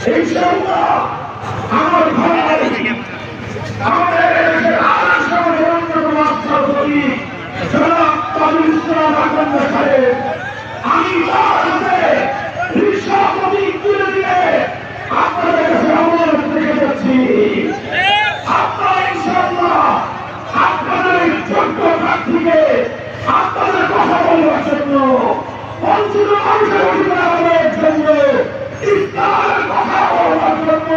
ইনশাআল্লাহ আমার ভাই আমাদের দেশের আদর্শ অন্যতম রাষ্ট্রপতি জনাব তাজুল ইসলাম আকন্দ সাহেব আমি তার হাতে রাষ্ট্রপতি তুলে দিয়ে আপনাদের কাছে অনুরোধ রেখে যাচ্ছি আপনারা ইনশাআল্লাহ আপনাদের যোগ্য প্রার্থীকে আপনাদের কথা বলবার জন্য বঞ্চিত মানুষের অধিকার আদায়ের জন্য ইসলামের কথা বলবার জন্য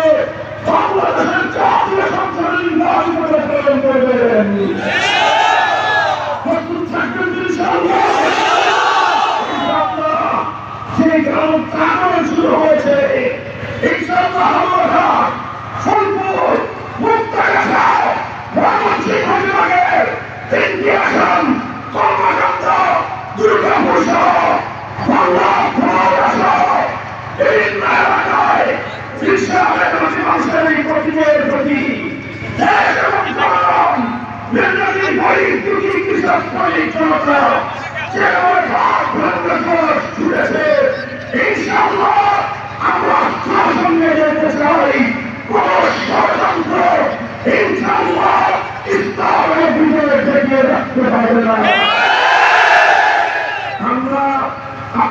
বাংলাদেশের জাতীয় সংসদে নির্বাচিত প্রেরণ করবেন। প্রস্তুত থাকবেন ইনশাআল্লাহ। ইনশাআল্লাহ সেই গ্রাম আন্দোলন শুরু হয়েছে ইনশাআল্লাহ আমরা সোনপুর মুক্তাগাছা ময়মনসিংহ বিভাগের তিনটি আসন কর্মকাণ্ড দুর্গাপুর সহ বাংলা এই এলাকায় ইসলামের প্রতি মানুষের এই প্রতীকের প্রতি দেশ এবং জনগণ মেধাবী গরিব দুঃখী কৃষক শ্রমিক জনতা যেভাবে ভাগ ভ্রান্ত ছুটেছে ইনশাআল্লাহ